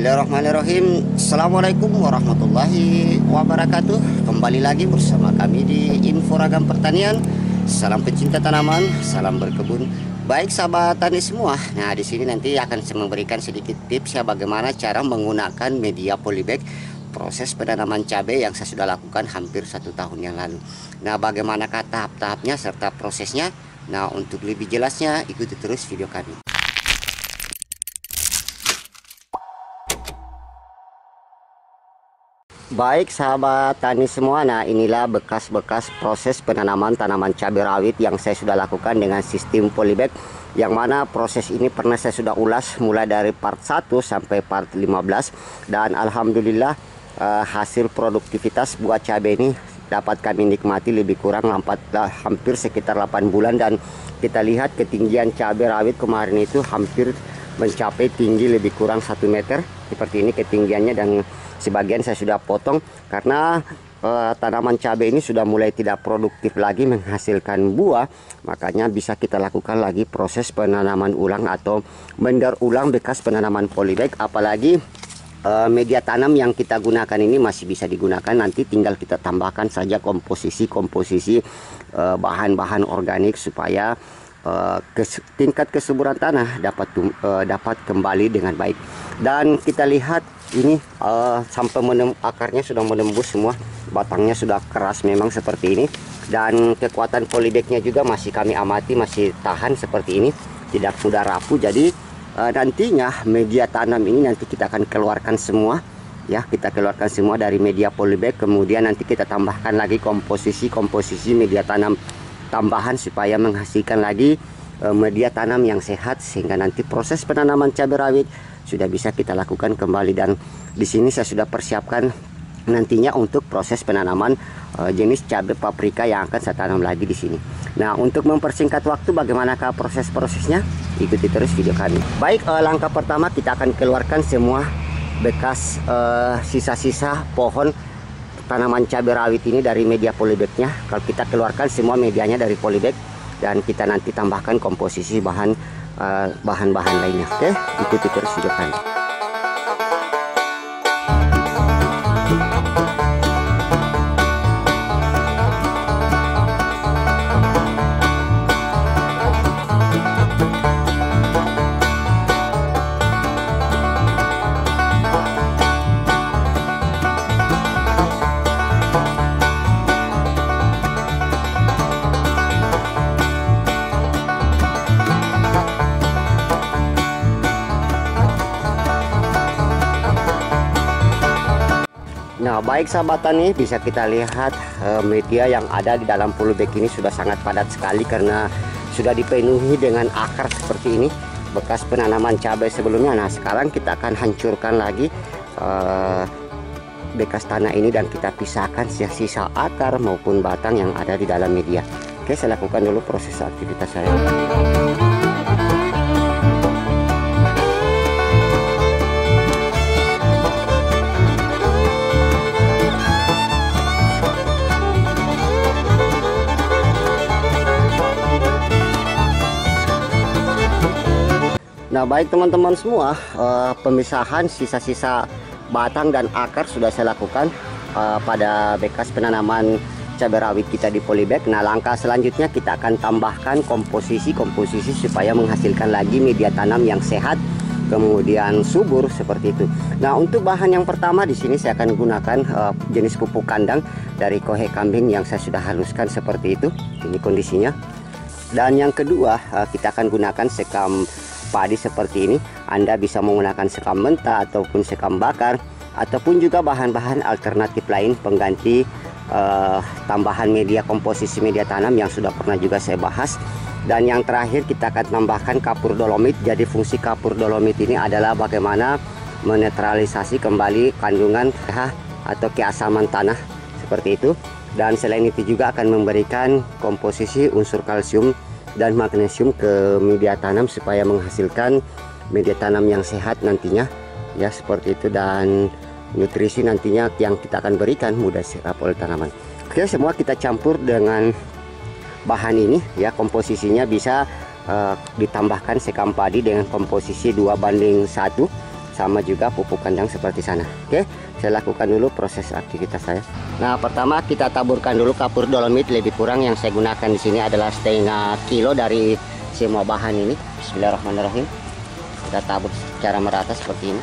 Bismillahirrahmanirrahim. Assalamualaikum warahmatullahi wabarakatuh. Kembali lagi bersama kami di Info Ragam Pertanian. Salam pecinta tanaman, salam berkebun. Baik sahabat tani semua. Nah, di sini nanti akan saya memberikan sedikit tips ya bagaimana cara menggunakan media polybag proses penanaman cabai yang saya sudah lakukan hampir 1 tahun yang lalu. Nah, bagaimanakah tahap-tahapnya serta prosesnya? Nah, untuk lebih jelasnya ikuti terus video kami. Baik sahabat tani semua, nah inilah bekas-bekas proses penanaman tanaman cabai rawit yang saya sudah lakukan dengan sistem polybag, yang mana proses ini pernah saya sudah ulas mulai dari part 1 sampai part 15, dan alhamdulillah hasil produktivitas buah cabai ini dapat kami nikmati lebih kurang hampir sekitar 8 bulan. Dan kita lihat ketinggian cabai rawit kemarin itu hampir mencapai tinggi lebih kurang 1 meter seperti ini ketinggiannya, dan sebagian saya sudah potong karena tanaman cabai ini sudah mulai tidak produktif lagi menghasilkan buah. Makanya bisa kita lakukan lagi proses penanaman ulang atau mendaur ulang bekas penanaman polybag. Apalagi media tanam yang kita gunakan ini masih bisa digunakan, nanti tinggal kita tambahkan saja komposisi bahan-bahan organik supaya tingkat kesuburan tanah dapat kembali dengan baik. Dan kita lihat ini sampai akarnya sudah menembus semua, batangnya sudah keras memang seperti ini, dan kekuatan polybagnya juga masih kami amati masih tahan seperti ini, tidak mudah rapuh. Jadi nantinya media tanam ini nanti kita akan keluarkan semua ya, kita keluarkan semua dari media polybag, kemudian nanti kita tambahkan lagi komposisi media tanam tambahan supaya menghasilkan lagi media tanam yang sehat, sehingga nanti proses penanaman cabai rawit sudah bisa kita lakukan kembali. Dan di sini saya sudah persiapkan nantinya untuk proses penanaman jenis cabai paprika yang akan saya tanam lagi di sini. Nah, untuk mempersingkat waktu bagaimanakah prosesnya? Ikuti terus video kami. Baik, langkah pertama kita akan keluarkan semua bekas sisa-sisa pohon tanaman cabai rawit ini dari media polybagnya. Kalau kita keluarkan semua medianya dari polybag, dan kita nanti tambahkan komposisi bahan-bahan lainnya. Oke, ikuti terus video kami. Nah, baik sahabat tani, bisa kita lihat media yang ada di dalam polybag ini sudah sangat padat sekali karena sudah dipenuhi dengan akar seperti ini bekas penanaman cabai sebelumnya. Nah, sekarang kita akan hancurkan lagi bekas tanah ini dan kita pisahkan sisa akar maupun batang yang ada di dalam media. Oke, saya lakukan dulu proses aktivitas saya. Nah, baik teman-teman semua, pemisahan sisa-sisa batang dan akar sudah saya lakukan pada bekas penanaman cabai rawit kita di polybag. Nah, langkah selanjutnya kita akan tambahkan komposisi supaya menghasilkan lagi media tanam yang sehat kemudian subur seperti itu. Nah, untuk bahan yang pertama di sini saya akan gunakan jenis pupuk kandang dari kohe kambing yang saya sudah haluskan seperti itu. Ini kondisinya. Dan yang kedua, kita akan gunakan sekam padi seperti ini. Anda bisa menggunakan sekam mentah ataupun sekam bakar, ataupun juga bahan-bahan alternatif lain pengganti tambahan komposisi media tanam yang sudah pernah juga saya bahas. Dan yang terakhir kita akan tambahkan kapur dolomit. Jadi fungsi kapur dolomit ini adalah bagaimana menetralisasi kembali kandungan pH atau keasaman tanah seperti itu. Dan selain itu juga akan memberikan komposisi unsur kalsium dan magnesium ke media tanam supaya menghasilkan media tanam yang sehat nantinya ya, seperti itu. Dan nutrisi nantinya yang kita akan berikan mudah serap oleh tanaman. Oke, semua kita campur dengan bahan ini ya. Komposisinya bisa ditambahkan sekam padi dengan komposisi 2:1 sama juga pupuk kandang seperti sana. Oke, saya lakukan dulu proses aktivitas saya. Nah, pertama kita taburkan dulu kapur dolomit. Lebih kurang yang saya gunakan di sini adalah setengah kilo dari semua bahan ini. Bismillahirrahmanirrahim. Kita tabur secara merata seperti ini.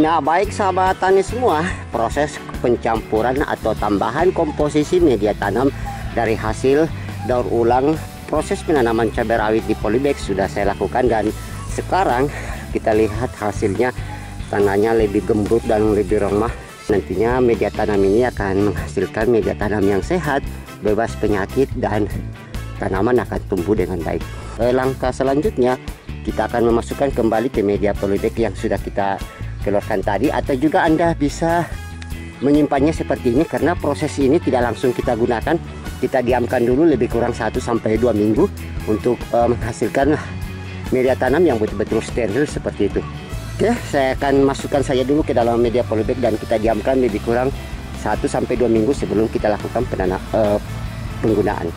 Nah, baik sahabat tani semua, proses pencampuran atau tambahan komposisi media tanam dari hasil daur ulang proses penanaman cabai rawit di polybag sudah saya lakukan, dan sekarang kita lihat hasilnya, tanahnya lebih gembur dan lebih remah. Nantinya media tanam ini akan menghasilkan media tanam yang sehat, bebas penyakit, dan tanaman akan tumbuh dengan baik. Langkah selanjutnya kita akan memasukkan kembali ke media polybag yang sudah kita keluarkan tadi, atau juga Anda bisa menyimpannya seperti ini, karena proses ini tidak langsung kita gunakan, kita diamkan dulu lebih kurang 1-2 minggu untuk menghasilkan media tanam yang betul-betul steril seperti itu. Oke, saya akan masukkan saja dulu ke dalam media polybag dan kita diamkan lebih kurang 1-2 minggu sebelum kita lakukan penggunaan.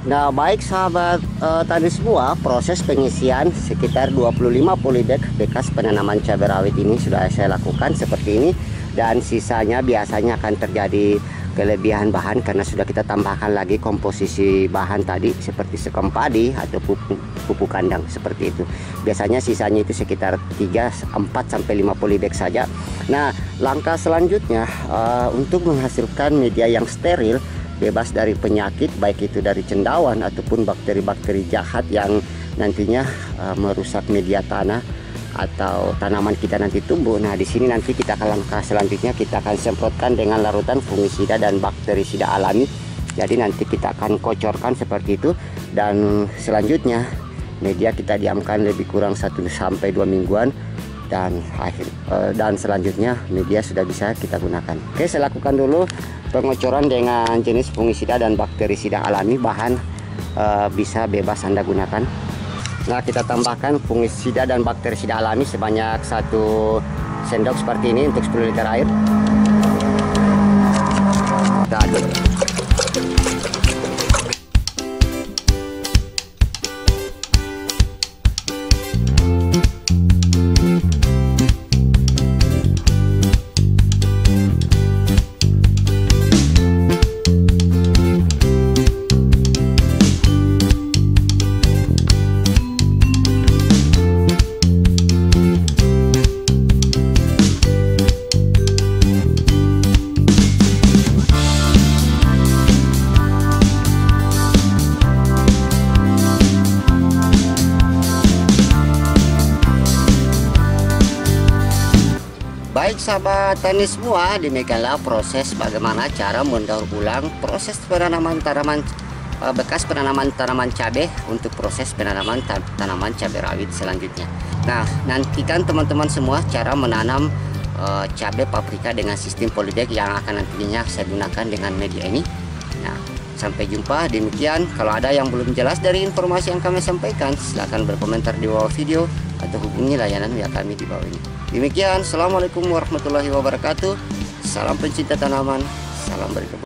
Nah, baik sahabat tani semua, proses pengisian sekitar 25 polybag bekas penanaman cabai rawit ini sudah saya lakukan seperti ini, dan sisanya biasanya akan terjadi kelebihan bahan karena sudah kita tambahkan lagi komposisi bahan tadi seperti sekam padi atau pupuk kandang seperti itu. Biasanya sisanya itu sekitar 4-5 polybag saja. Nah, langkah selanjutnya untuk menghasilkan media yang steril, bebas dari penyakit, baik itu dari cendawan ataupun bakteri-bakteri jahat yang nantinya merusak media tanah atau tanaman kita nanti tumbuh. Nah, di sini nanti kita akan langkah selanjutnya kita akan semprotkan dengan larutan fungisida dan bakterisida alami. Jadi nanti kita akan kocorkan seperti itu, dan selanjutnya media kita diamkan lebih kurang 1-2 mingguan, dan selanjutnya media sudah bisa kita gunakan. Oke, saya lakukan dulu pengocoran dengan jenis fungisida dan bakterisida alami. Bahan bisa bebas Anda gunakan. Nah, kita tambahkan fungisida dan bakterisida alami sebanyak 1 sendok seperti ini untuk 10 liter air. Kita aduk. Baik sahabat tani semua, demikianlah proses bagaimana cara mendaur ulang proses penanaman tanaman bekas penanaman tanaman cabai untuk proses penanaman tanaman cabai rawit selanjutnya. Nah, nantikan teman-teman semua cara menanam cabai paprika dengan sistem polybag yang akan nantinya saya gunakan dengan media ini. Nah, sampai jumpa. Demikian, kalau ada yang belum jelas dari informasi yang kami sampaikan, silahkan berkomentar di bawah video atau hubungi layanan WA kami di bawah ini. Demikian, assalamualaikum warahmatullahi wabarakatuh. Salam pencinta tanaman, salam berkebun.